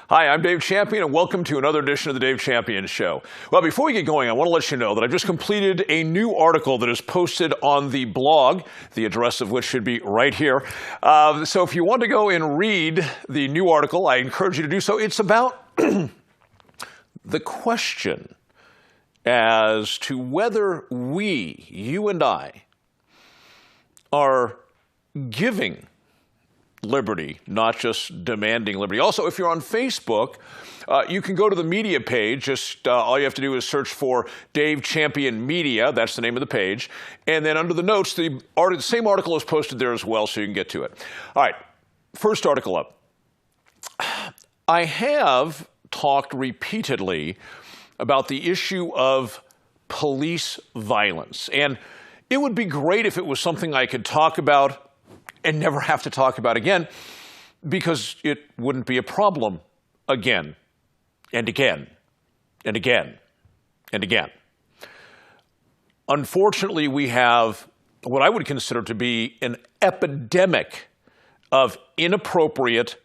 Hi, I'm Dave Champion, and welcome to another edition of the Dave Champion Show. Well, before we get going, I want to let you know that I've just completed a new article that is posted on the blog, the address of which should be right here. So if you want to go and read the new article, I encourage you to do so. It's about the question as to whether we, you and I, are giving liberty, not just demanding liberty. Also, if you're on Facebook, you can go to the media page. Just all you have to do is search for Dave Champion Media. That's the name of the page. And then under the notes, the same article is posted there as well, so you can get to it. All right, first article up. I have talked repeatedly about the issue of police violence. And it would be great if it was something I could talk about and never have to talk about again, because it wouldn't be a problem again and again and again and again. Unfortunately, we have what I would consider to be an epidemic of inappropriate,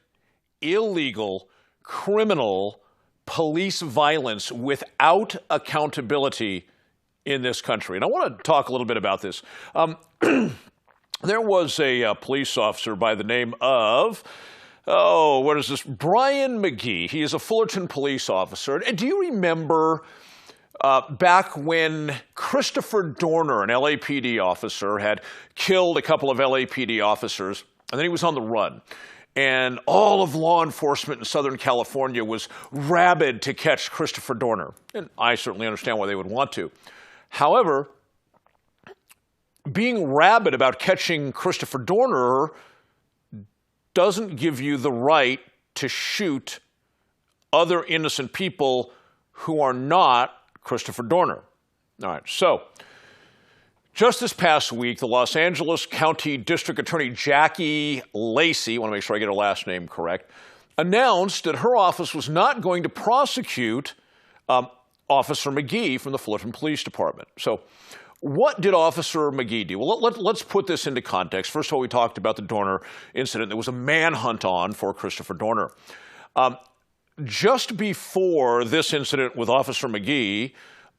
illegal, criminal police violence without accountability in this country. And I want to talk a little bit about this. There was a police officer by the name of, Brian McGee. He is a Fullerton police officer. And do you remember back when Christopher Dorner, an LAPD officer, had killed a couple of LAPD officers, and then he was on the run? And all of law enforcement in Southern California was rabid to catch Christopher Dorner. And I certainly understand why they would want to. However, being rabid about catching Christopher Dorner doesn't give you the right to shoot other innocent people who are not Christopher Dorner. All right, so just this past week, the Los Angeles County District Attorney Jackie Lacey, I want to make sure I get her last name correct, announced that her office was not going to prosecute Officer McGee from the Fullerton Police Department. So what did Officer McGee do? Well, let's put this into context. First of all, we talked about the Dorner incident. There was a manhunt on for Christopher Dorner. Just before this incident with Officer McGee,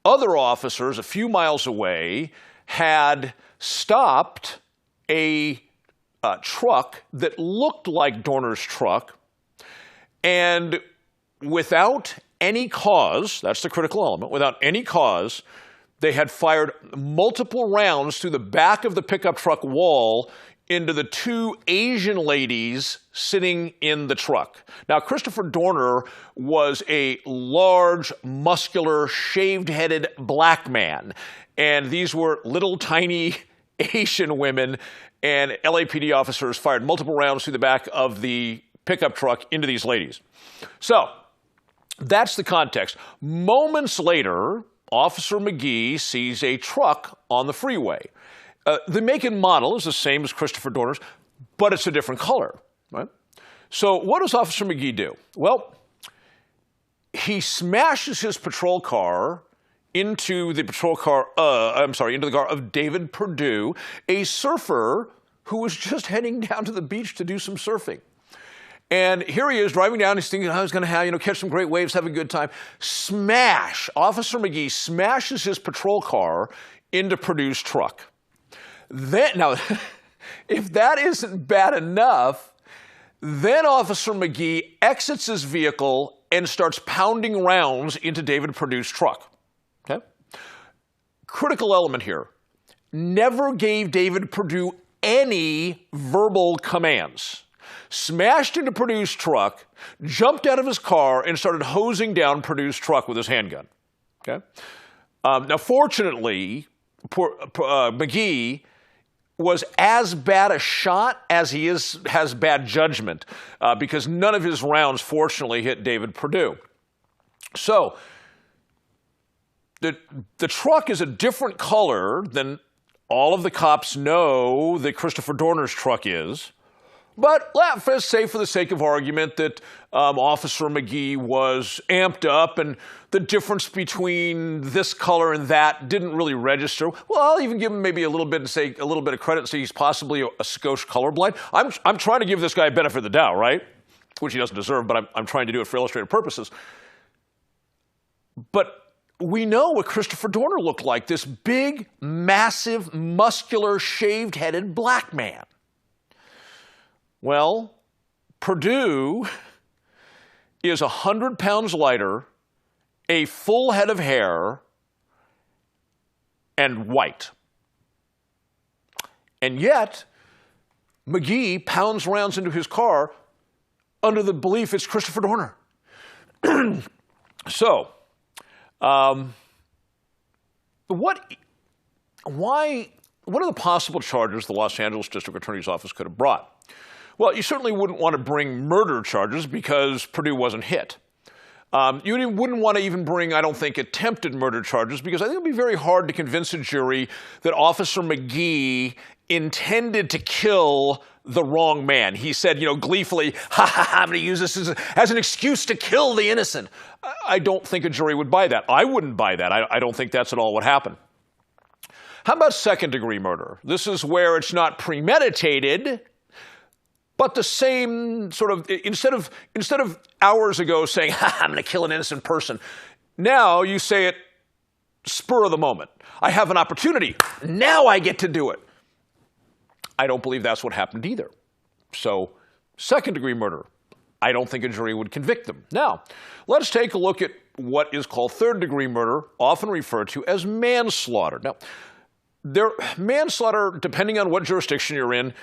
other officers a few miles away had stopped a truck that looked like Dorner's truck, and without any cause, that's the critical element, without any cause, they had fired multiple rounds through the back of the pickup truck wall into the two Asian ladies sitting in the truck. Now, Christopher Dorner was a large, muscular, shaved-headed black man, and these were little, tiny Asian women, and LAPD officers fired multiple rounds through the back of the pickup truck into these ladies. So that's the context. Moments later, Officer McGee sees a truck on the freeway. The make and model is the same as Christopher Dorner's, but it's a different color, right? So what does Officer McGee do? Well, he smashes his patrol car into the car of David Perdue, a surfer who was just heading down to the beach to do some surfing. And here he is driving down. He's thinking, I was going to catch some great waves, have a good time. Smash! Officer McGee smashes his patrol car into Perdue's truck. Then, now, if that isn't bad enough, then Officer McGee exits his vehicle and starts pounding rounds into David Perdue's truck. Okay? Critical element here. Never gave David Perdue any verbal commands. Smashed into Perdue's truck, jumped out of his car, and started hosing down Perdue's truck with his handgun. Okay? Now, fortunately, McGee was as bad a shot as he has bad judgment, because none of his rounds, fortunately, hit David Perdue. So the truck is a different color than all of the cops know that Christopher Dorner's truck is. But let's say, for the sake of argument, that Officer McGee was amped up and the difference between this color and that didn't really register. Well, I'll even give him maybe a little bit of credit and say he's possibly a skosh colorblind. I'm trying to give this guy a benefit of the doubt, right? which he doesn't deserve, but I'm trying to do it for illustrative purposes. But we know what Christopher Dorner looked like, this big, massive, muscular, shaved-headed black man. Well, Perdue is 100 pounds lighter, a full head of hair, and white. And yet, McGee pounds rounds into his car under the belief it's Christopher Dorner. So, what are the possible charges the Los Angeles District Attorney's Office could have brought? Well, you certainly wouldn't want to bring murder charges because Perdue wasn't hit. You wouldn't want to even bring, I don't think, attempted murder charges because I think it would be very hard to convince a jury that Officer McGee intended to kill the wrong man. He said, gleefully, I'm going to use this as an excuse to kill the innocent. I don't think a jury would buy that. I wouldn't buy that. I don't think that's at all what happened. How about second-degree murder? This is where it's not premeditated, but the same sort of, instead of hours ago saying, I'm going to kill an innocent person, now you say it spur of the moment. I have an opportunity. Now I get to do it. I don't believe that's what happened either. So, second-degree murder, I don't think a jury would convict them. Now, let's take a look at what is called third-degree murder, often referred to as manslaughter. Now, manslaughter, depending on what jurisdiction you're in,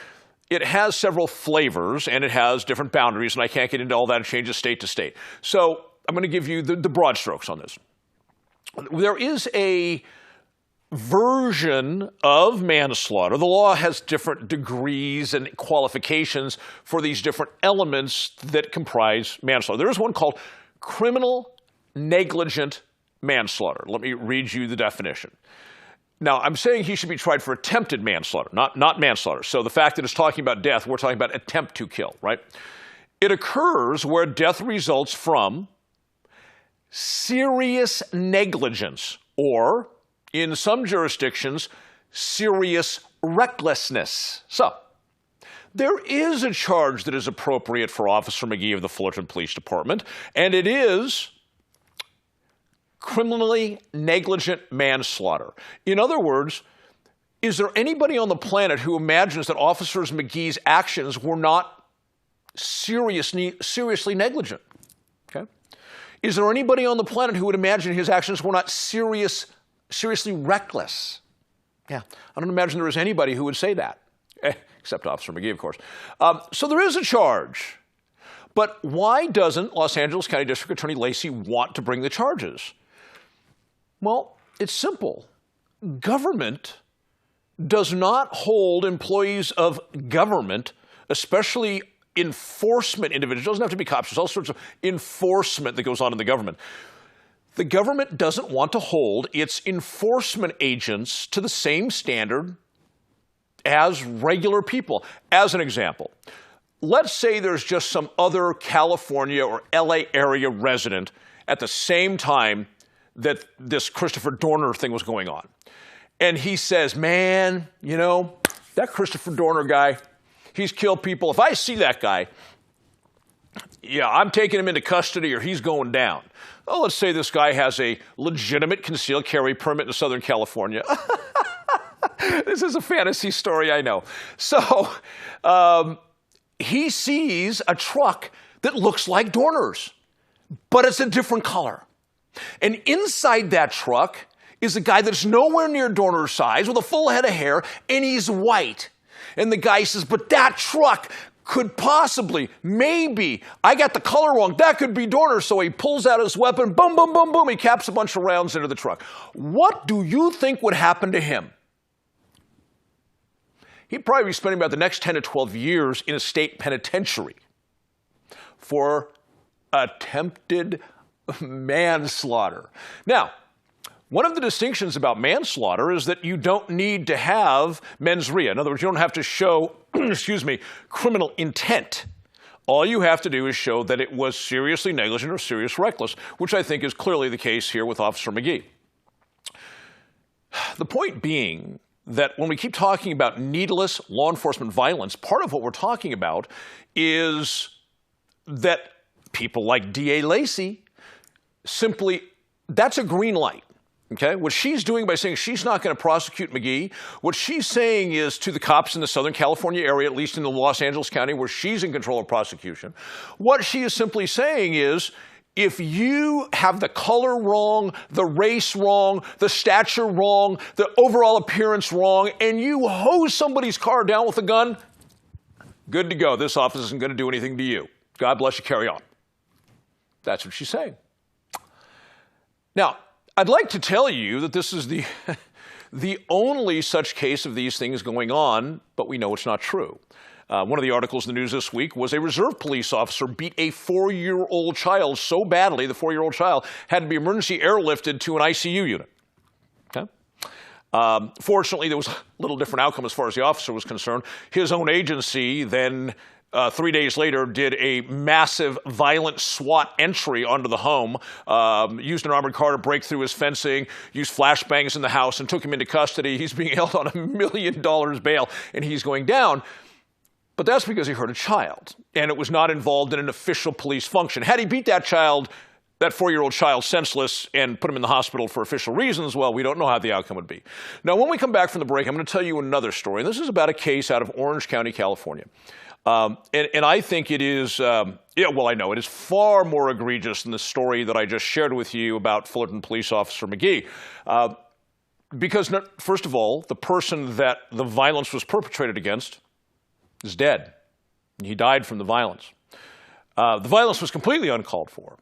it has several flavors and it has different boundaries, and I can't get into all that. It changes state to state. So I'm going to give you the broad strokes on this. There is a version of manslaughter. The law has different degrees and qualifications for these different elements that comprise manslaughter. There is one called criminal negligent manslaughter. Let me read you the definition. Now, I'm saying he should be tried for attempted manslaughter, not manslaughter. So the fact that it's talking about death, we're talking about attempt to kill, right? It occurs where death results from serious negligence or, in some jurisdictions, serious recklessness. So, there is a charge that is appropriate for Officer McGee of the Fullerton Police Department, and it is criminally negligent manslaughter. In other words, is there anybody on the planet who imagines that Officer McGee's actions were not seriously negligent? Okay? Is there anybody on the planet who would imagine his actions were not seriously reckless? Yeah, I don't imagine there is anybody who would say that, except Officer McGee, of course. So there is a charge. But why doesn't Los Angeles County District Attorney Lacey want to bring the charges? Well, it's simple. Government does not hold employees of government, especially enforcement individuals. It doesn't have to be cops. There's all sorts of enforcement that goes on in the government. The government doesn't want to hold its enforcement agents to the same standard as regular people. As an example, let's say there's just some other California or LA area resident at the same time that this Christopher Dorner thing was going on. And he says, man, that Christopher Dorner guy, he's killed people. If I see that guy, yeah, I'm taking him into custody or he's going down. Oh, let's say this guy has a legitimate concealed carry permit in Southern California. This is a fantasy story, I know. So he sees a truck that looks like Dorner's, but it's a different color. And inside that truck is a guy that's nowhere near Dorner's size with a full head of hair, and he's white. And the guy says, but that truck could possibly, maybe, I got the color wrong, that could be Dorner. So he pulls out his weapon, boom, boom, boom, boom, he caps a bunch of rounds into the truck. What do you think would happen to him? He'd probably be spending about the next 10 to 12 years in a state penitentiary for attempted manslaughter. Now, one of the distinctions about manslaughter is that you don't need to have mens rea. In other words, you don't have to show, criminal intent. All you have to do is show that it was seriously negligent or serious reckless, which I think is clearly the case here with Officer McGee. The point being that when we keep talking about needless law enforcement violence, part of what we're talking about is that people like D.A. Lacey simply, that's a green light. Okay, what she's doing by saying she's not going to prosecute McGee, what she's saying is to the cops in the Southern California area, at least in the Los Angeles County where she's in control of prosecution, what she is simply saying is, if you have the color wrong, the race wrong, the stature wrong, the overall appearance wrong, and you hose somebody's car down with a gun, good to go. This office isn't going to do anything to you. God bless you, carry on. That's what she's saying. Now, I'd like to tell you that this is the only such case of these things going on, but we know it's not true. One of the articles in the news this week was a reserve police officer beat a 4-year-old child so badly, the 4-year-old child had to be emergency airlifted to an ICU unit. Okay? Fortunately, there was a little different outcome as far as the officer was concerned. His own agency then 3 days later, did a massive, violent SWAT entry onto the home, used an armored car to break through his fencing, used flashbangs in the house, and took him into custody. He's being held on $1 million bail, and he's going down. But that's because he hurt a child, and it was not involved in an official police function. Had he beat that child, that 4-year-old child, senseless and put him in the hospital for official reasons, well, we don't know how the outcome would be. Now, when we come back from the break, I'm going to tell you another story. And this is about a case out of Orange County, California. And I think it is, I know it is far more egregious than the story that I just shared with you about Fullerton Police Officer McGee. Because, first of all, the person that the violence was perpetrated against is dead. He died from the violence. The violence was completely uncalled for,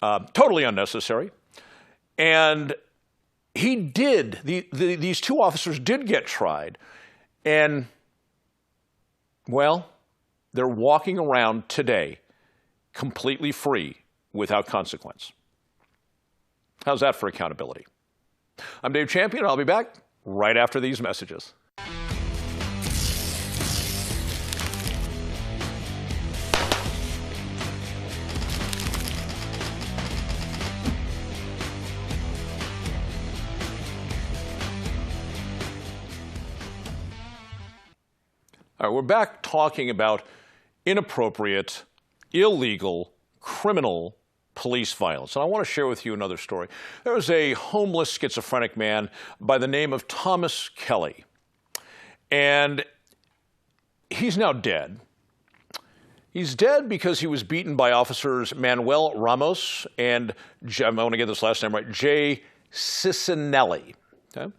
totally unnecessary. And these two officers did get tried. And, well, they're walking around today completely free without consequence. How's that for accountability? I'm Dave Champion, and I'll be back right after these messages. All right, we're back talking about inappropriate, illegal, criminal police violence. And I want to share with you another story. There was a homeless schizophrenic man by the name of Thomas Kelly. And he's now dead. He's dead because he was beaten by officers Manuel Ramos and, I want to get this last name right, Jay Cicinelli. Okay?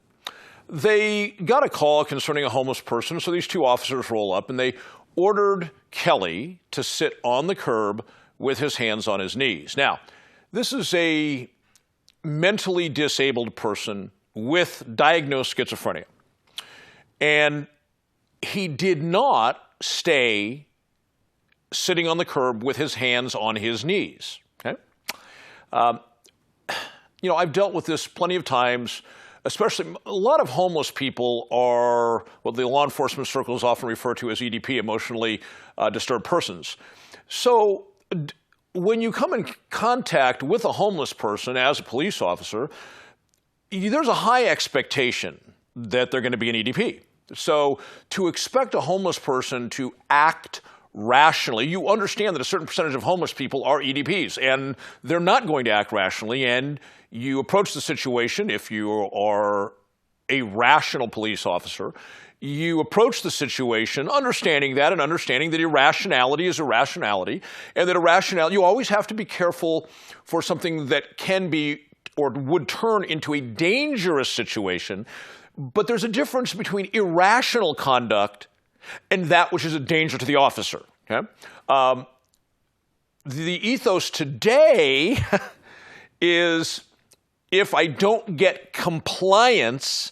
They got a call concerning a homeless person, so these two officers roll up and they ordered Kelly to sit on the curb with his hands on his knees. Now, this is a mentally disabled person with diagnosed schizophrenia. And he did not stay sitting on the curb with his hands on his knees. Okay? I've dealt with this plenty of times. Especially, a lot of homeless people are what the law enforcement circles often refer to as EDP, emotionally disturbed persons. So when you come in contact with a homeless person as a police officer, there's a high expectation that they're going to be an EDP. So to expect a homeless person to act rationally, you understand that a certain percentage of homeless people are EDPs, and they're not going to act rationally, and you approach the situation, if you are a rational police officer, you approach the situation understanding that and understanding that irrationality is irrationality, and that irrationality, you always have to be careful for something that can be or would turn into a dangerous situation, but there's a difference between irrational conduct and that which is a danger to the officer. Okay? The ethos today is if I don't get compliance,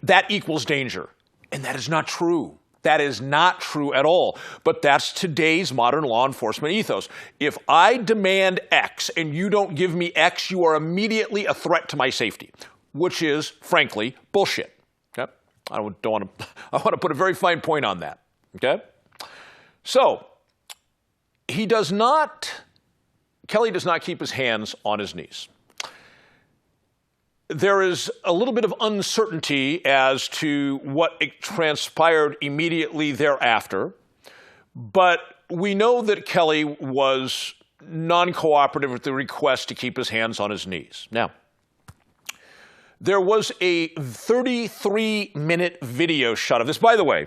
that equals danger. And that is not true. That is not true at all. But that's today's modern law enforcement ethos. If I demand X and you don't give me X, you are immediately a threat to my safety, which is, frankly, bullshit. Okay? I want to put a very fine point on that. Okay? So, Kelly does not keep his hands on his knees. There is a little bit of uncertainty as to what transpired immediately thereafter, but we know that Kelly was non-cooperative with the request to keep his hands on his knees. Now, there was a 33-minute video shot of this. By the way,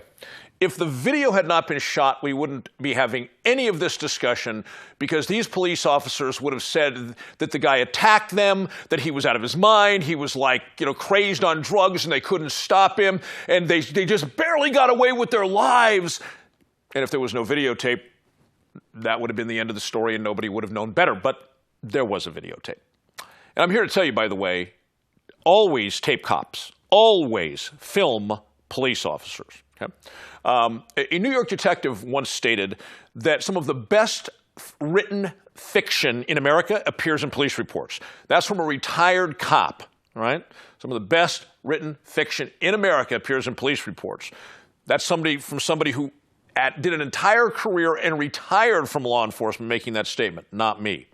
if the video had not been shot, we wouldn't be having any of this discussion, because these police officers would have said that the guy attacked them, that he was out of his mind, he was like, crazed on drugs and they couldn't stop him, and they just barely got away with their lives. And if there was no videotape, that would have been the end of the story and nobody would have known better. But there was a videotape. And I'm here to tell you, by the way, always tape cops, always film police officers. Okay? A New York detective once stated that some of the best written fiction in America appears in police reports. That's from a retired cop, right? Some of the best written fiction in America appears in police reports. That's somebody who did an entire career and retired from law enforcement making that statement, not me.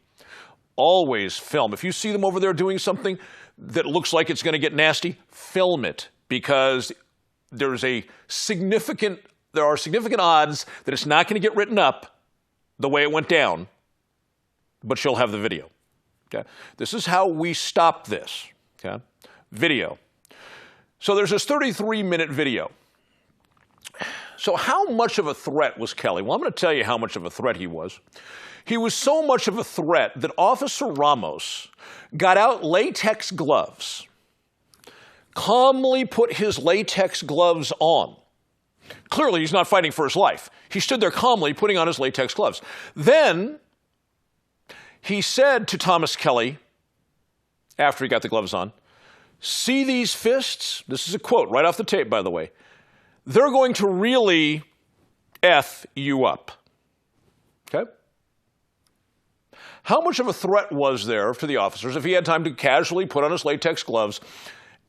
Always film. If you see them over there doing something that looks like it's going to get nasty, film it, because there are significant odds that it's not going to get written up the way it went down, but you'll have the video. Okay? This is how we stop this. Okay? Video. So there's this 33-minute video. So how much of a threat was Kelly? Well, I'm going to tell you how much of a threat he was. He was so much of a threat that Officer Ramos got out latex gloves, calmly put his latex gloves on. Clearly, he's not fighting for his life. He stood there calmly putting on his latex gloves. Then he said to Thomas Kelly, after he got the gloves on, "See these fists?" This is a quote right off the tape, by the way. "They're going to really F you up." Okay? How much of a threat was there to the officers if he had time to casually put on his latex gloves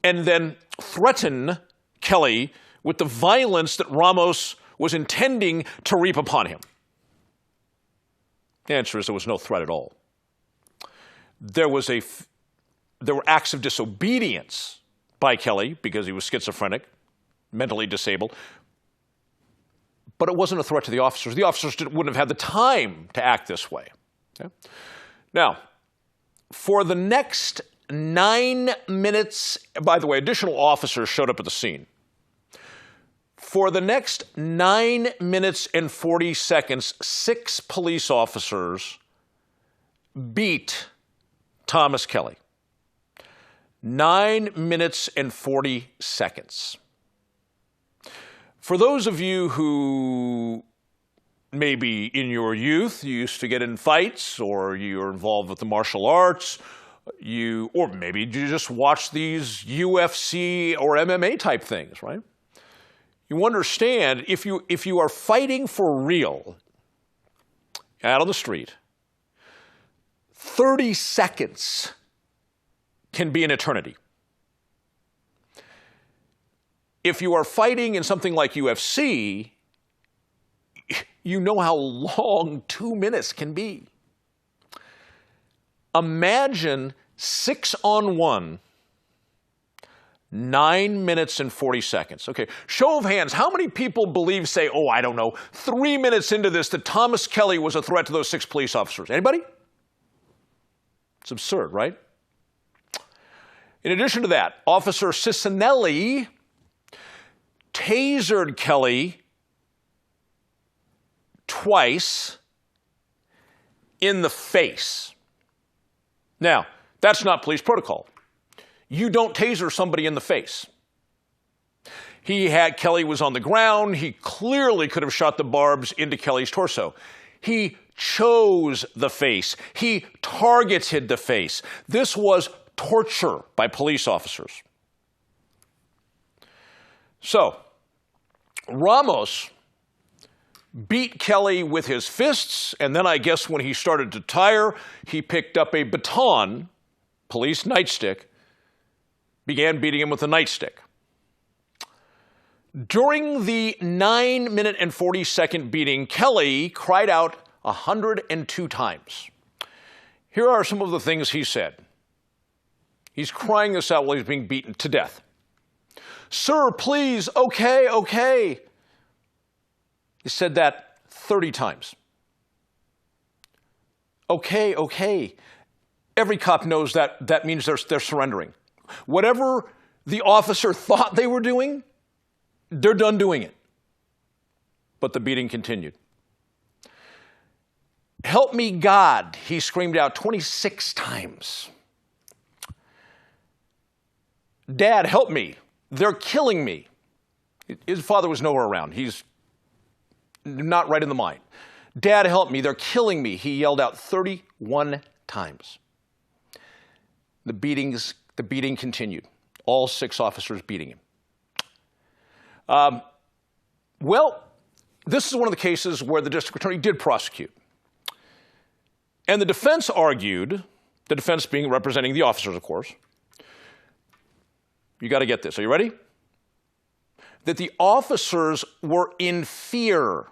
and then threaten Kelly with the violence that Ramos was intending to reap upon him? The answer is there was no threat at all. There were acts of disobedience by Kelly because he was schizophrenic, mentally disabled, but it wasn't a threat to the officers. The officers wouldn't have had the time to act this way. Okay? Now, for the next 9 minutes, by the way, additional officers showed up at the scene. For the next 9 minutes and 40 seconds, 6 police officers beat Thomas Kelly. 9 minutes and 40 seconds. For those of you who maybe in your youth you used to get in fights, or you're involved with the martial arts, or maybe you just watch these UFC or MMA type things, right? You understand, if you are fighting for real out on the street, 30 seconds can be an eternity. If you are fighting in something like UFC, you know how long 2 minutes can be. Imagine 6-on-1, 9 minutes and 40 seconds. Okay, show of hands, how many people say, 3 minutes into this that Thomas Kelly was a threat to those 6 police officers? Anybody? It's absurd, right? In addition to that, Officer Cicinelli tasered Kelly twice in the face. Now, that's not police protocol. You don't taser somebody in the face. Kelly was on the ground. He clearly could have shot the barbs into Kelly's torso. He chose the face. He targeted the face. This was torture by police officers. So, Ramos beat Kelly with his fists, and then I guess when he started to tire, he picked up a baton, police nightstick, began beating him with a nightstick. During the 9 minute and 40 second beating, Kelly cried out 102 times. Here are some of the things he said. He's crying this out while he's being beaten to death. "Sir, please, okay, okay." He said that 30 times. Okay, okay. Every cop knows that means they're surrendering. Whatever the officer thought they were doing, they're done doing it. But the beating continued. "Help me, God," he screamed out 26 times. "Dad, help me. They're killing me." His father was nowhere around. He's not right in the mind. "Dad, help me. They're killing me," he yelled out 31 times. The beating continued. All 6 officers beating him. Well, this is one of the cases where the district attorney did prosecute. And the defense argued, the defense being representing the officers, of course. You got to get this. Are you ready? That the officers were in fear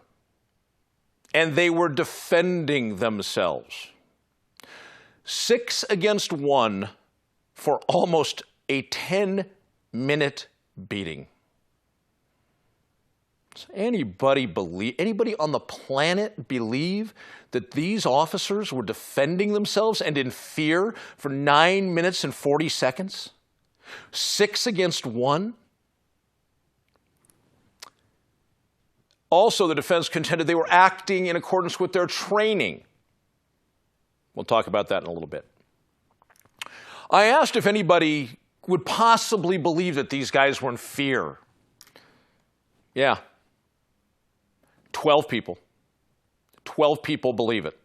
and they were defending themselves. 6 against 1 for almost a 10-minute beating. Does anybody on the planet believe that these officers were defending themselves and in fear for 9 minutes and 40 seconds? 6 against 1? Also, the defense contended they were acting in accordance with their training. We'll talk about that in a little bit. I asked if anybody would possibly believe that these guys were in fear. Yeah. 12 people. 12 people believe it.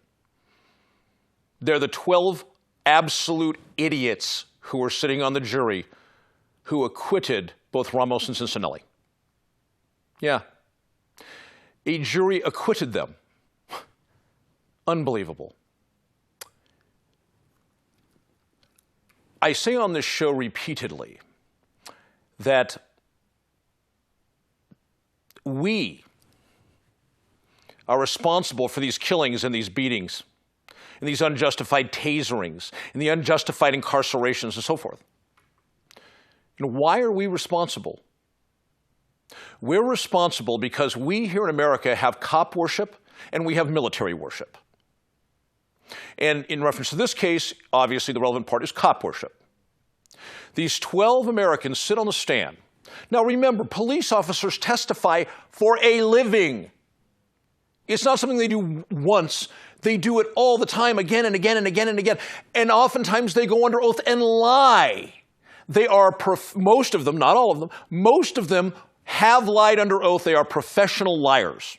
They're the 12 absolute idiots who were sitting on the jury who acquitted both Ramos and Cincinnati. Yeah. A jury acquitted them. Unbelievable. I say on this show repeatedly that we are responsible for these killings and these beatings, and these unjustified taserings, and the unjustified incarcerations and so forth. Why are we responsible? We're responsible because we here in America have cop worship and we have military worship. And in reference to this case, obviously the relevant part is cop worship. These 12 Americans sit on the stand. Now remember, police officers testify for a living. It's not something they do once. They do it all the time, again and again and again and again. And oftentimes they go under oath and lie. They are, most of them, not all of them, most of them have lied under oath. They are professional liars.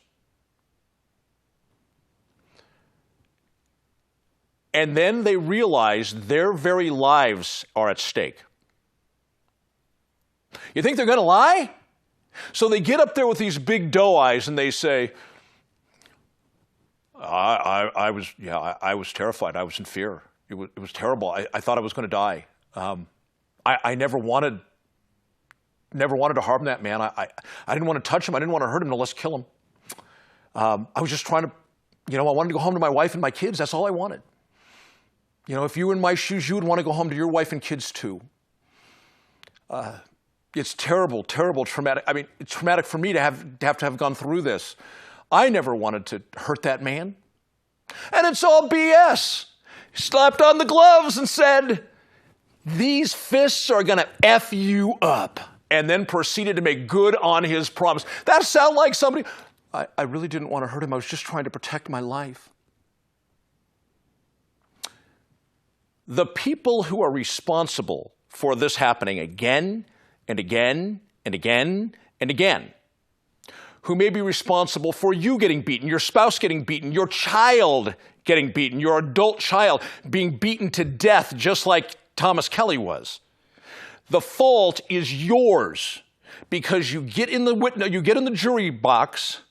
And then they realize their very lives are at stake. You think they're going to lie? So they get up there with these big doe eyes and they say, I was terrified. I was in fear. It was terrible. I thought I was going to die. I never wanted to harm that man. I didn't want to touch him. I didn't want to hurt him, no less kill him. I was just trying to, I wanted to go home to my wife and my kids. That's all I wanted. If you were in my shoes, you would want to go home to your wife and kids too. It's terrible, terrible, traumatic. I mean, it's traumatic for me to have gone through this. I never wanted to hurt that man. And it's all BS. He slapped on the gloves and said, "These fists are going to F you up," and then proceeded to make good on his promise. That sounds like somebody, I really didn't want to hurt him. I was just trying to protect my life. The people who are responsible for this happening again and again and again and again, who may be responsible for you getting beaten, your spouse getting beaten, your child getting beaten, your adult child being beaten to death just like Thomas Kelly was. The fault is yours because you get in the jury box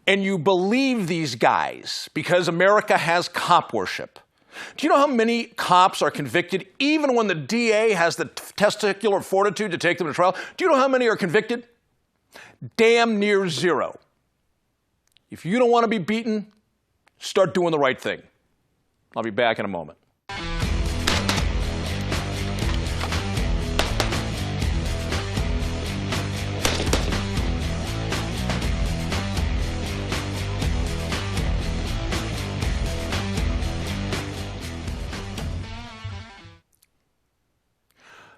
and you believe these guys because America has cop worship. Do you know how many cops are convicted even when the DA has the testicular fortitude to take them to trial? Do you know how many are convicted? Damn near zero. If you don't want to be beaten, start doing the right thing. I'll be back in a moment.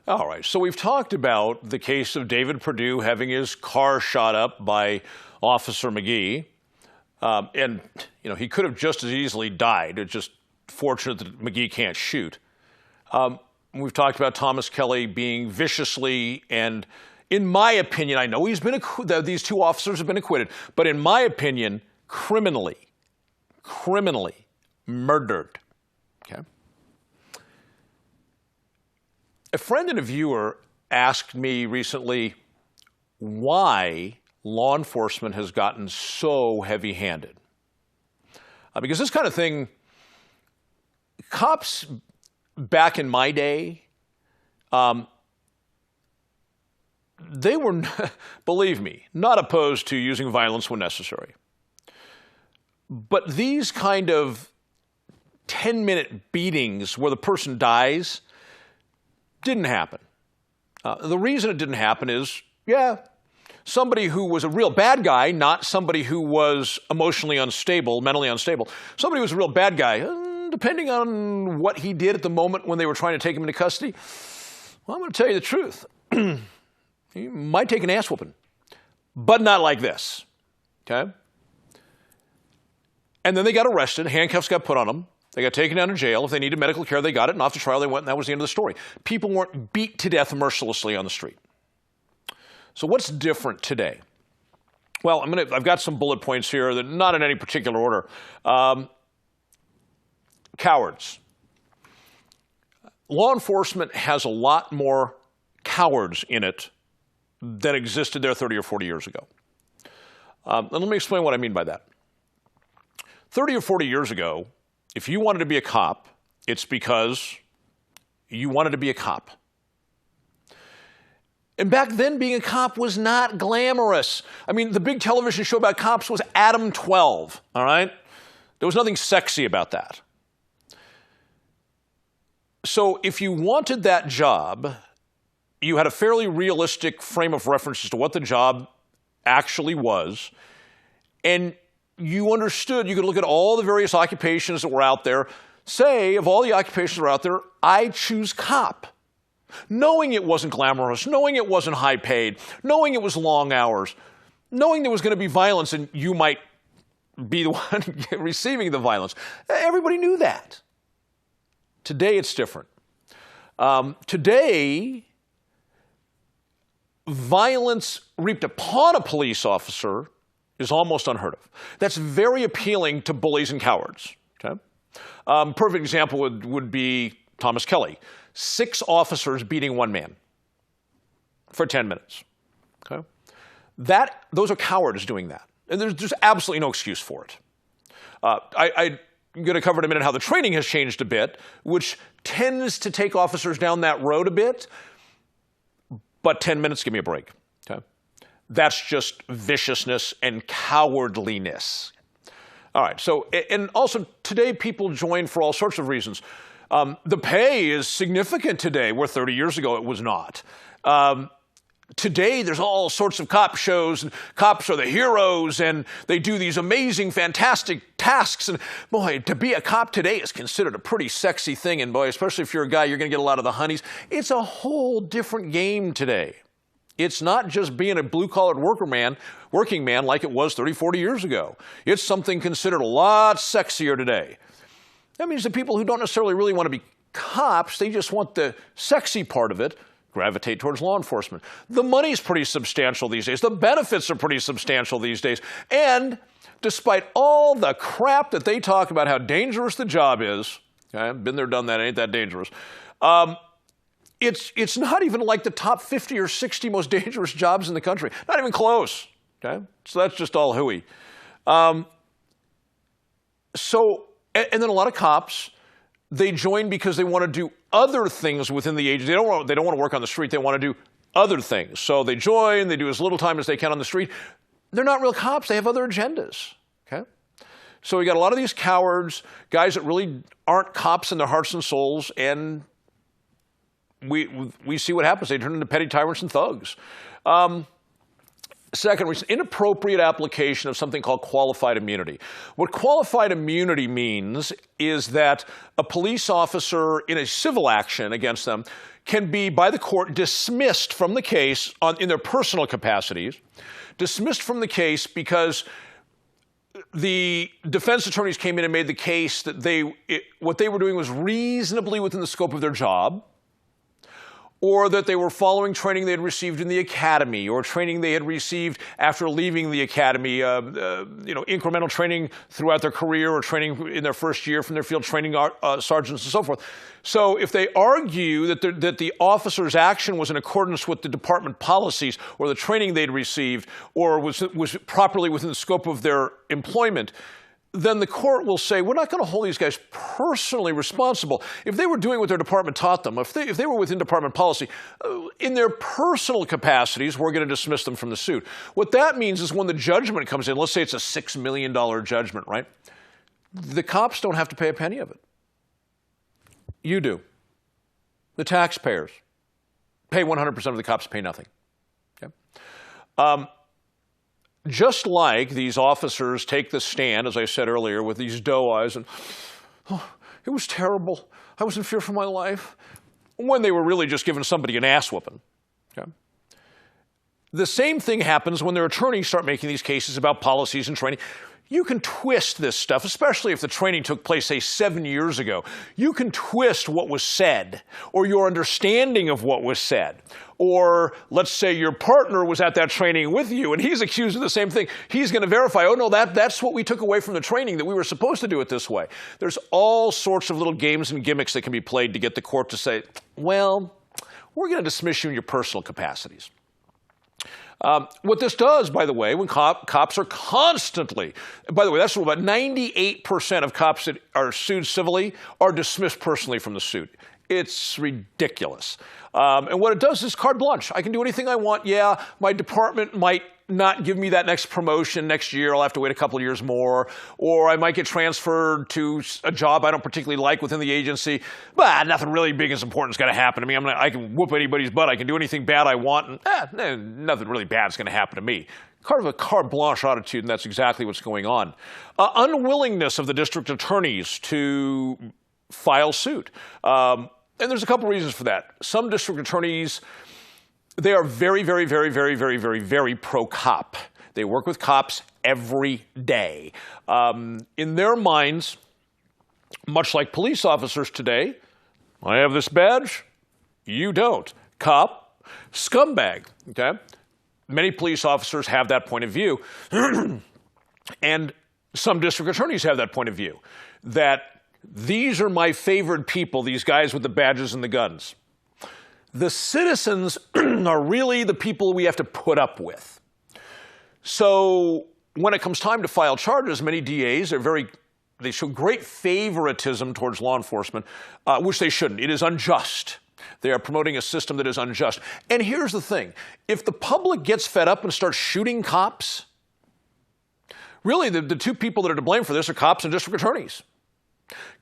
All right, so we've talked about the case of David Perdue having his car shot up by Officer McGee. And, you know, he could have just as easily died. It's just fortunate that McGee can't shoot. We've talked about Thomas Kelly being viciously and, in my opinion, I know these two officers have been acquitted, but in my opinion, criminally murdered. Okay? A friend and a viewer asked me recently why law enforcement has gotten so heavy-handed. Because this kind of thing, cops back in my day, they were, believe me, not opposed to using violence when necessary. But these kind of 10-minute beatings where the person dies didn't happen. The reason it didn't happen is, somebody who was a real bad guy, not somebody who was emotionally unstable, mentally unstable. Somebody who was a real bad guy, depending on what he did at the moment when they were trying to take him into custody, well, I'm going to tell you the truth. He might take an ass whooping, but not like this, okay? And then they got arrested, handcuffs got put on them, they got taken down to jail. If they needed medical care, they got it, and off to trial they went, and that was the end of the story. People weren't beat to death mercilessly on the street. So what's different today? Well, I've got some bullet points here that not in any particular order. Cowards. Law enforcement has a lot more cowards in it than existed there 30 or 40 years ago. And let me explain what I mean by that. 30 or 40 years ago, if you wanted to be a cop, it's because you wanted to be a cop. And back then, being a cop was not glamorous. I mean, the big television show about cops was Adam 12, all right? There was nothing sexy about that. So if you wanted that job, you had a fairly realistic frame of reference as to what the job actually was, and you understood, you could look at all the various occupations that were out there, say, of all the occupations that were out there, I choose cop. Knowing it wasn't glamorous, knowing it wasn't high paid, knowing it was long hours, knowing there was going to be violence and you might be the one receiving the violence. Everybody knew that. Today it's different. Today, violence wreaked upon a police officer is almost unheard of. That's very appealing to bullies and cowards. Okay? Perfect example would be Thomas Kelly. 6 officers beating 1 man for 10 minutes. Okay? Those are cowards doing that. And there's absolutely no excuse for it. I'm going to cover in a minute how the training has changed a bit, which tends to take officers down that road a bit. But 10 minutes, give me a break. Okay? That's just viciousness and cowardliness. All right, so, and also today people join for all sorts of reasons. The pay is significant today, where 30 years ago it was not. Today there's all sorts of cop shows, and cops are the heroes, and they do these amazing, fantastic tasks. And boy, to be a cop today is considered a pretty sexy thing. And boy, especially if you're a guy, you're going to get a lot of the honeys. It's a whole different game today. It's not just being a blue-collared working man like it was 30, 40 years ago. It's something considered a lot sexier today. That means the people who don't necessarily really want to be cops, they just want the sexy part of it, gravitate towards law enforcement. The money's pretty substantial these days. The benefits are pretty substantial these days. And despite all the crap that they talk about how dangerous the job is, okay, been there, done that, ain't that dangerous, it's not even like the top 50 or 60 most dangerous jobs in the country. Not even close. Okay? So that's just all hooey. And then a lot of cops, they join because they want to do other things within the agency. They don't want to work on the street. They want to do other things. So they join. They do as little time as they can on the street. They're not real cops. They have other agendas. Okay? So we got a lot of these cowards, guys that really aren't cops in their hearts and souls, and we see what happens. They turn into petty tyrants and thugs. Second reason, inappropriate application of something called qualified immunity. What qualified immunity means is that a police officer in a civil action against them can be, by the court, dismissed from the case in their personal capacities, dismissed from the case because the defense attorneys came in and made the case that what they were doing was reasonably within the scope of their job, or that they were following training they had received in the academy, or training they had received after leaving the academy, incremental training throughout their career, or training in their first year from their field training sergeants and so forth. So if they argue that the officer's action was in accordance with the department policies or the training they'd received, or was properly within the scope of their employment, then the court will say, we're not going to hold these guys personally responsible. If they were doing what their department taught them, if they were within department policy, in their personal capacities, we're going to dismiss them from the suit. What that means is when the judgment comes in, let's say it's a $6 million judgment, right? The cops don't have to pay a penny of it. You do. The taxpayers pay 100% of the cops pay nothing. Okay? Just like these officers take the stand, as I said earlier, with these doe eyes, and it was terrible. I was in fear for my life, when they were really just giving somebody an ass whooping. Okay? The same thing happens when their attorneys start making these cases about policies and training. You can twist this stuff, especially if the training took place, say, 7 years ago. You can twist what was said, or your understanding of what was said. Or let's say your partner was at that training with you, and he's accused of the same thing. He's going to verify, oh, no, that's what we took away from the training, that we were supposed to do it this way. There's all sorts of little games and gimmicks that can be played to get the court to say, well, we're going to dismiss you in your personal capacities. What this does, by the way, when cops are constantly, by the way, that's about 98% of cops that are sued civilly are dismissed personally from the suit. It's ridiculous. And what it does is carte blanche. I can do anything I want. Yeah, my department might not give me that next promotion next year. I'll have to wait a couple of years more. Or I might get transferred to a job I don't particularly like within the agency. But nothing really big and important is going to happen to me. I can whoop anybody's butt. I can do anything bad I want. And nothing really bad is going to happen to me. Kind of a carte blanche attitude, and that's exactly what's going on. Unwillingness of the district attorneys to file suit. And there's a couple reasons for that. Some district attorneys, they are very, very, very, very, very, very, very pro-cop. They work with cops every day. In their minds, much like police officers today, I have this badge, you don't. Cop, scumbag, okay? Many police officers have that point of view. And some district attorneys have that point of view, that these are my favored people, these guys with the badges and the guns. The citizens are really the people we have to put up with. So when it comes time to file charges, many DAs they show great favoritism towards law enforcement, which they shouldn't. It is unjust. They are promoting a system that is unjust. And here's the thing. If the public gets fed up and starts shooting cops, really the two people that are to blame for this are cops and district attorneys.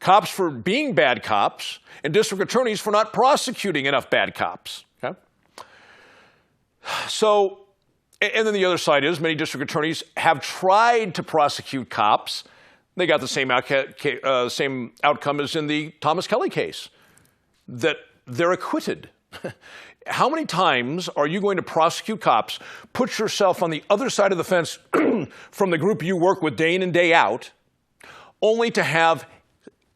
Cops for being bad cops, and district attorneys for not prosecuting enough bad cops. Okay? So, and then the other side is many district attorneys have tried to prosecute cops. They got the same outcome as in the Thomas Kelly case, that they're acquitted. How many times are you going to prosecute cops, put yourself on the other side of the fence from the group you work with day in and day out, only to have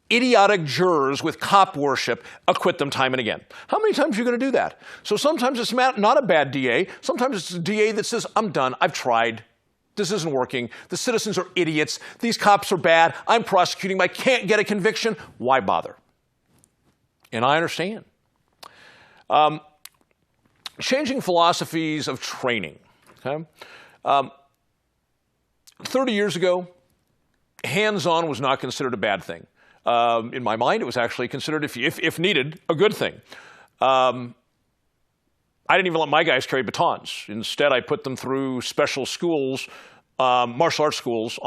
idiotic jurors with cop worship acquit them time and again? How many times are you going to do that? So sometimes it's not a bad DA. Sometimes it's a DA that says, I'm done. I've tried. This isn't working. The citizens are idiots. These cops are bad. I'm prosecuting. I can't get a conviction. Why bother? And I understand. Changing philosophies of training. Okay? 30 years ago, hands-on was not considered a bad thing. In my mind, it was actually considered, if needed, a good thing. I didn't even let my guys carry batons. Instead, I put them through special schools, martial arts schools,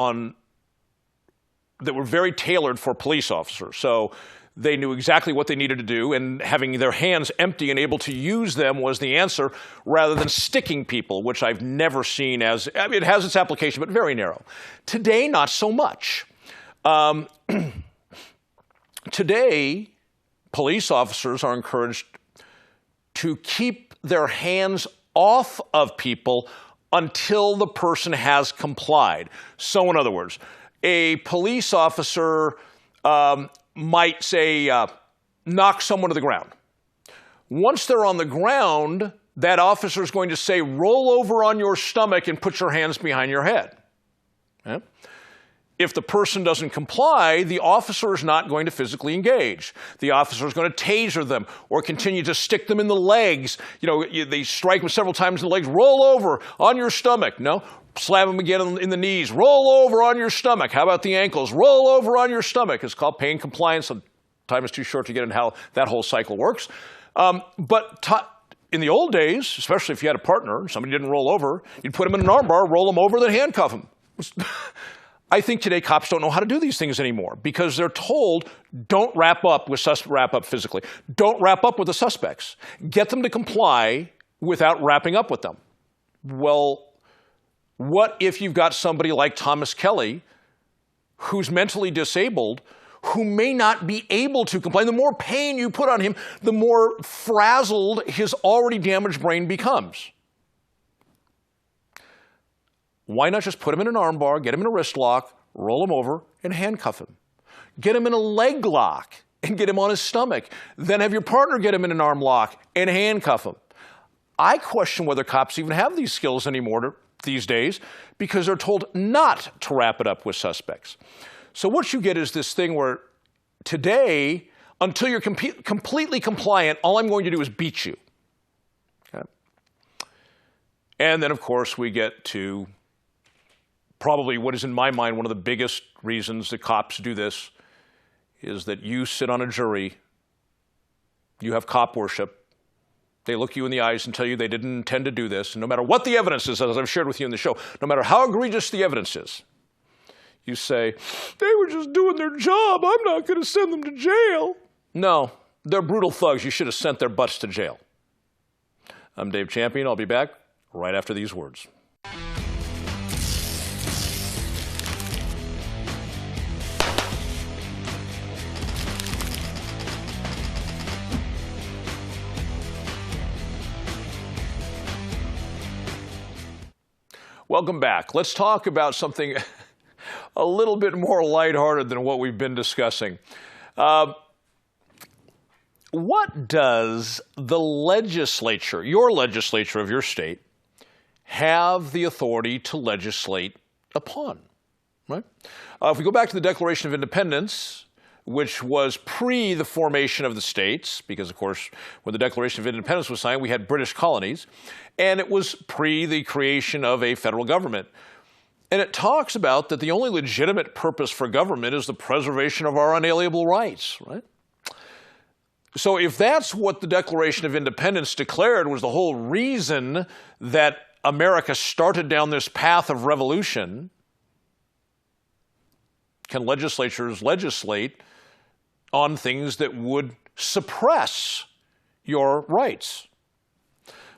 that were very tailored for police officers. So They knew exactly what they needed to do, and having their hands empty and able to use them was the answer, rather than sticking people, which I've never seen as, I mean, it has its application, but very narrow. Today, not so much. Today, police officers are encouraged to keep their hands off of people until the person has complied. So in other words, a police officer might say, knock someone to the ground. Once they're on the ground, that officer is going to say, roll over on your stomach and put your hands behind your head. Okay? If the person doesn't comply, the officer is not going to physically engage. The officer is going to taser them or continue to stick them in the legs. You know, they strike them several times in the legs. Roll over on your stomach. No. Slap them again in the knees. Roll over on your stomach. How about the ankles? Roll over on your stomach. It's called pain compliance. So time is too short to get into how that whole cycle works. But in the old days, especially if you had a partner, somebody didn't roll over, you'd put them in an armbar, roll them over, then handcuff them. I think today cops don't know how to do these things anymore because they're told, don't wrap up physically. Don't wrap up with the suspects. Get them to comply without wrapping up with them. Well, what if you've got somebody like Thomas Kelly who's mentally disabled, who may not be able to comply? The more pain you put on him, the more frazzled his already damaged brain becomes. Why not just put him in an armbar, get him in a wrist lock, roll him over, and handcuff him? Get him in a leg lock and get him on his stomach. Then have your partner get him in an arm lock and handcuff him. I question whether cops even have these skills anymore these days because they're told not to wrap it up with suspects. So what you get is this thing where today, until you're completely compliant, all I'm going to do is beat you. Okay? And then, of course, we get to probably what is in my mind one of the biggest reasons that cops do this is that you sit on a jury, you have cop worship, they look you in the eyes and tell you they didn't intend to do this, and no matter what the evidence is, as I've shared with you in the show, no matter how egregious the evidence is, you say, they were just doing their job, I'm not going to send them to jail. No, they're brutal thugs, you should have sent their butts to jail. I'm Dave Champion, I'll be back right after these words. Welcome back. Let's talk about something a little bit more lighthearted than what we've been discussing. What does the legislature, your legislature of your state, have the authority to legislate upon? Right? If we go back to the Declaration of Independence, which was pre the formation of the states, because, of course, when the Declaration of Independence was signed, we had British colonies, and it was pre the creation of a federal government. And it talks about that the only legitimate purpose for government is the preservation of our unalienable rights, right? So if that's what the Declaration of Independence declared was the whole reason that America started down this path of revolution, can legislatures legislate on things that would suppress your rights?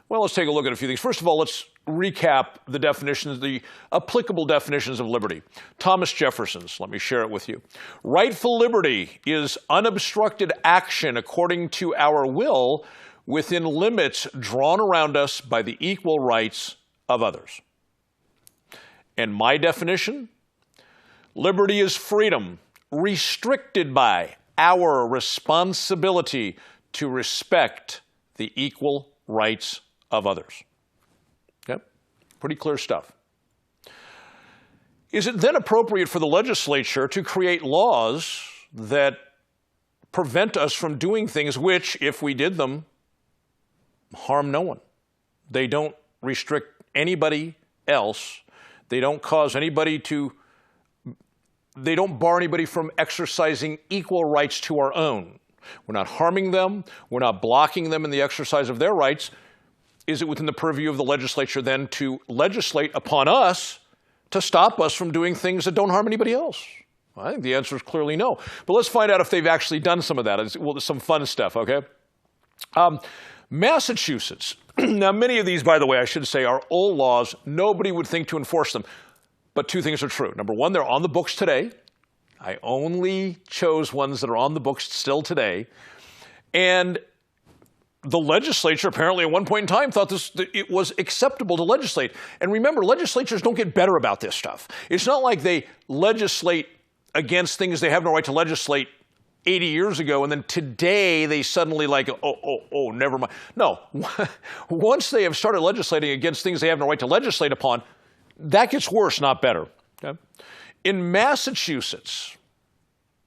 Well, let's take a look at a few things. First of all, let's recap the definitions, the applicable definitions of liberty. Thomas Jefferson's, let me share it with you. Rightful liberty is unobstructed action according to our will within limits drawn around us by the equal rights of others. And my definition? Liberty is freedom restricted by our responsibility to respect the equal rights of others. Okay? Pretty clear stuff. Is it then appropriate for the legislature to create laws that prevent us from doing things which, if we did them, harm no one? They don't restrict anybody else. They don't cause anybody to They don't bar anybody from exercising equal rights to our own. We're not harming them. We're not blocking them in the exercise of their rights. Is it within the purview of the legislature then to legislate upon us to stop us from doing things that don't harm anybody else? Well, I think the answer is clearly no. But let's find out if they've actually done some of that. Well, some fun stuff, okay? Massachusetts. Now, many of these, by the way, I should say, are old laws. Nobody would think to enforce them. But two things are true. Number one, they're on the books today. I only chose ones that are on the books still today. And the legislature apparently at one point in time thought it was acceptable to legislate. And remember, legislatures don't get better about this stuff. It's not like they legislate against things they have no right to legislate 80 years ago, and then today they suddenly like, oh, never mind. No, once they have started legislating against things they have no right to legislate upon, that gets worse, not better. Okay? In Massachusetts,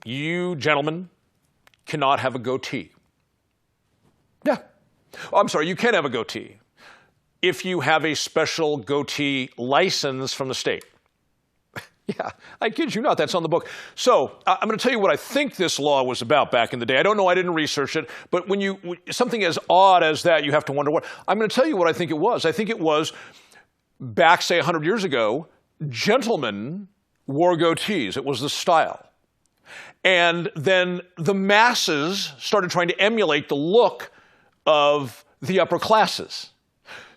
you gentlemen cannot have a goatee. Yeah. Oh, I'm sorry, you can have a goatee if you have a special goatee license from the state. Yeah, I kid you not, that's on the book. So I'm going to tell you what I think this law was about back in the day. I don't know, I didn't research it, but when something as odd as that, you have to wonder what. I'm going to tell you what I think it was. I think it was, back, say, 100 years ago, gentlemen wore goatees. It was the style. And then the masses started trying to emulate the look of the upper classes.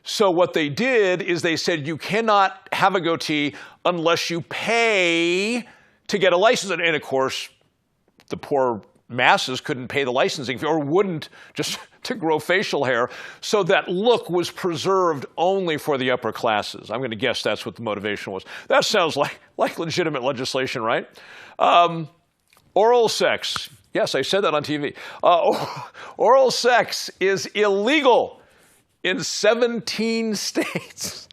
So what they did is they said you cannot have a goatee unless you pay to get a license. And of course, the poor masses couldn't pay the licensing fee or wouldn't just to grow facial hair. So that look was preserved only for the upper classes. I'm going to guess that's what the motivation was. That sounds like legitimate legislation, right? Oral sex. Yes, I said that on TV. Oral sex is illegal in 17 states.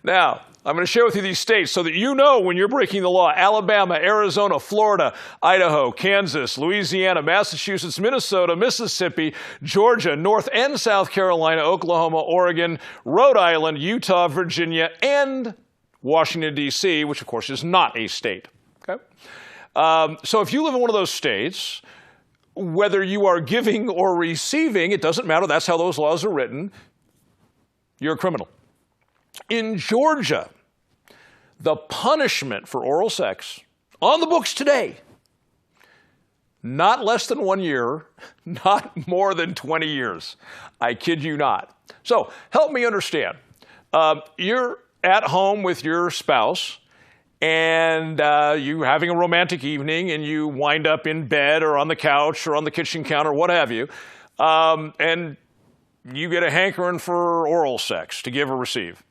Now, I'm going to share with you these states so that you know when you're breaking the law. Alabama, Arizona, Florida, Idaho, Kansas, Louisiana, Massachusetts, Minnesota, Mississippi, Georgia, North and South Carolina, Oklahoma, Oregon, Rhode Island, Utah, Virginia, and Washington, D.C., which of course is not a state. Okay? So if you live in one of those states, whether you are giving or receiving, it doesn't matter. That's how those laws are written. You're a criminal. In Georgia, the punishment for oral sex, on the books today, not less than 1 year, not more than 20 years. I kid you not. So help me understand. You're at home with your spouse, and you're having a romantic evening, and you wind up in bed or on the couch or on the kitchen counter, what have you, and you get a hankering for oral sex to give or receive.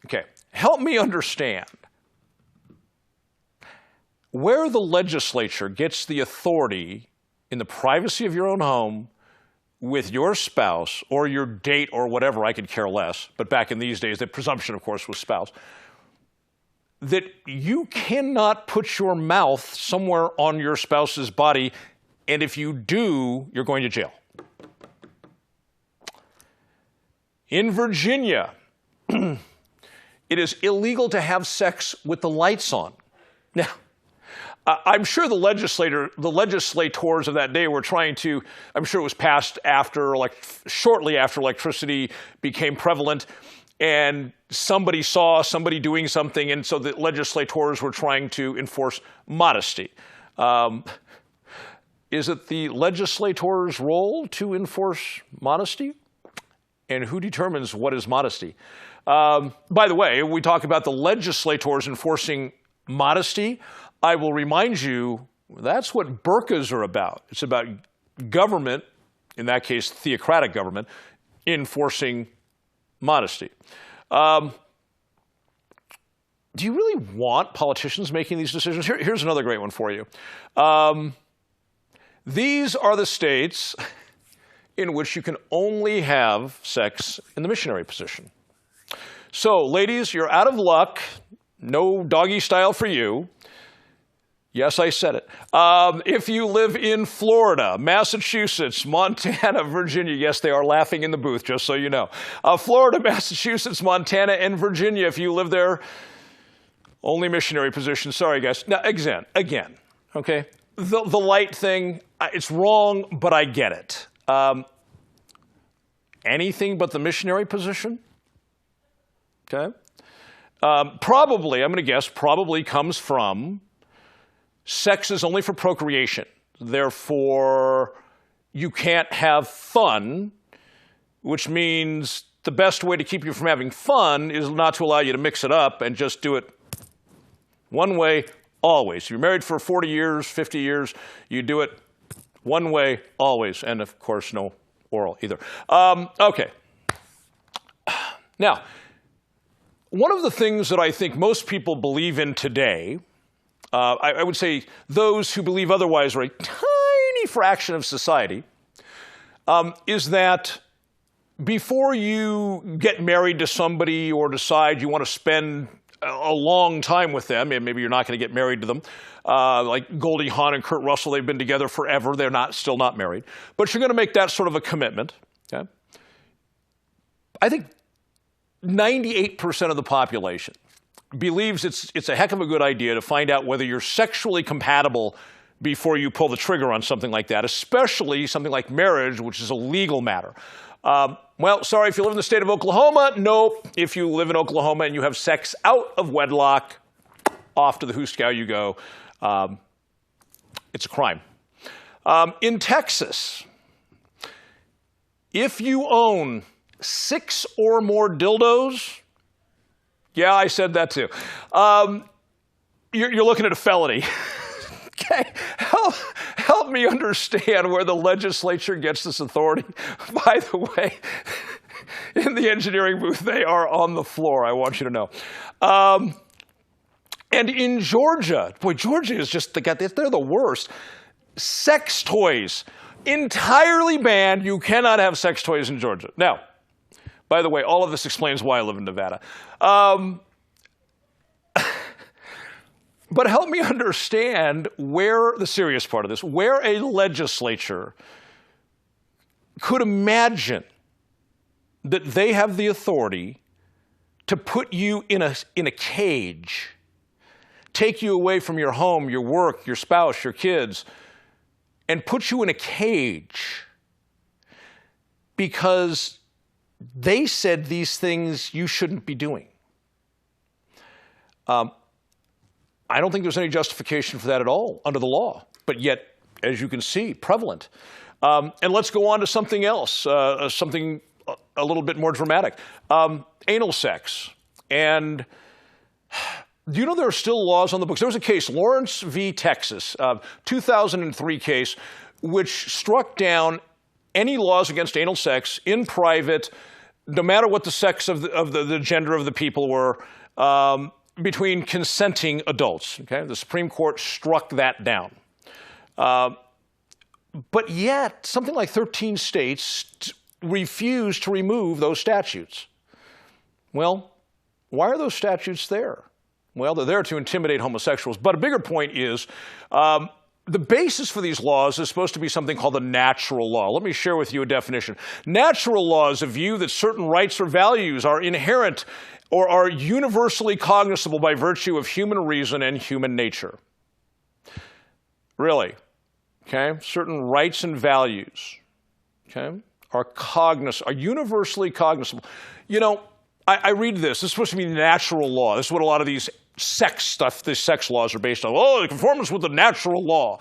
Okay, help me understand where the legislature gets the authority in the privacy of your own home with your spouse or your date or whatever, I could care less, but back in these days, the presumption, of course, was spouse, that you cannot put your mouth somewhere on your spouse's body, and if you do, you're going to jail. In Virginia, it is illegal to have sex with the lights on. Now, I'm sure the legislators of that day were trying to, I'm sure it was passed after, shortly after electricity became prevalent, and somebody saw somebody doing something, and so the legislators were trying to enforce modesty. Is it the legislators' role to enforce modesty? And who determines what is modesty? By the way, we talk about the legislators enforcing modesty. I will remind you, that's what burqas are about. It's about government, in that case, theocratic government, enforcing modesty. Do you really want politicians making these decisions? Here's another great one for you. These are the states in which you can only have sex in the missionary position. So, ladies, you're out of luck. No doggy style for you. Yes, I said it. If you live in Florida, Massachusetts, Montana, Virginia, yes, they are laughing in the booth, just so you know. Florida, Massachusetts, Montana, and Virginia, if you live there, only missionary position. Sorry, guys. Now, again, okay? The light thing, it's wrong, but I get it. Anything but the missionary position? Okay. Probably, I'm going to guess, probably comes from sex is only for procreation. Therefore, you can't have fun, which means the best way to keep you from having fun is not to allow you to mix it up and just do it one way, always. If you're married for 40 years, 50 years, you do it one way, always. And, of course, no oral either. Okay. Now, one of the things that I think most people believe in today, I would say those who believe otherwise are a tiny fraction of society, is that before you get married to somebody or decide you want to spend a long time with them, and maybe you're not going to get married to them, like Goldie Hawn and Kurt Russell, they've been together forever, they're still not married, but you're going to make that sort of a commitment. Okay? I think 98% of the population believes it's a heck of a good idea to find out whether you're sexually compatible before you pull the trigger on something like that, especially something like marriage, which is a legal matter. Well, sorry, if you live in the state of Oklahoma, nope. If you live in Oklahoma and you have sex out of wedlock, off to the hooskow you go. It's a crime. In Texas, if you own 6 or more dildos, yeah, I said that too, you're looking at a felony. Okay, help me understand where the legislature gets this authority. By the way, in the engineering booth, they are on the floor, I want you to know. And in Georgia, boy, Georgia is just, they're the worst. Sex toys, entirely banned. You cannot have sex toys in Georgia. Now, by the way, all of this explains why I live in Nevada. But help me understand where, the serious part of this, where a legislature could imagine that they have the authority to put you in a cage, take you away from your home, your work, your spouse, your kids, and put you in a cage because they said these things you shouldn't be doing. I don't think there's any justification for that at all under the law, but yet, as you can see, prevalent. And let's go on to something else, something a little bit more dramatic. Anal sex. And do you know there are still laws on the books? There was a case, Lawrence v. Texas, 2003 case, which struck down any laws against anal sex in private, no matter what the sex of the gender of the people were, between consenting adults. Okay? The Supreme Court struck that down. But yet, something like 13 states refused to remove those statutes. Well, why are those statutes there? Well, they're there to intimidate homosexuals. But a bigger point is, the basis for these laws is supposed to be something called the natural law. Let me share with you a definition. Natural law is a view that certain rights or values are inherent or are universally cognizable by virtue of human reason and human nature. Really, okay? Certain rights and values, okay, are universally cognizable. You know, I read this. This is supposed to be natural law. This is what a lot of these sex laws are based on. Oh, the conformance with the natural law.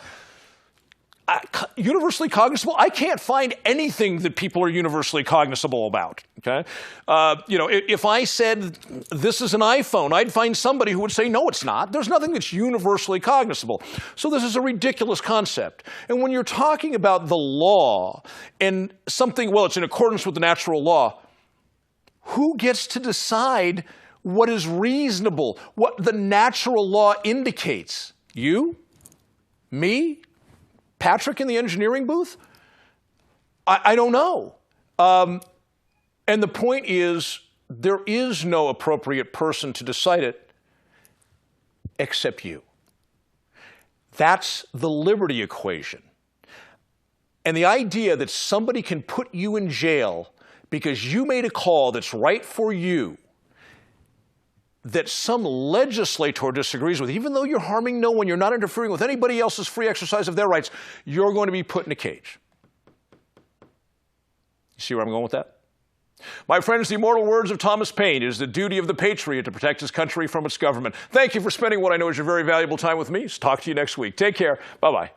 Universally cognizable? I can't find anything that people are universally cognizable about. Okay, you know, if I said this is an iPhone, I'd find somebody who would say no, it's not. There's nothing that's universally cognizable. So this is a ridiculous concept. And when you're talking about the law and something, well, it's in accordance with the natural law, who gets to decide what is reasonable, what the natural law indicates? You? Me? Patrick in the engineering booth? I don't know. And the point is, there is no appropriate person to decide it except you. That's the liberty equation. And the idea that somebody can put you in jail because you made a call that's right for you, that some legislator disagrees with, even though you're harming no one, you're not interfering with anybody else's free exercise of their rights, you're going to be put in a cage. You see where I'm going with that? My friends, the immortal words of Thomas Paine: "It is the duty of the patriot to protect his country from its government." Thank you for spending what I know is your very valuable time with me. Talk to you next week. Take care. Bye-bye.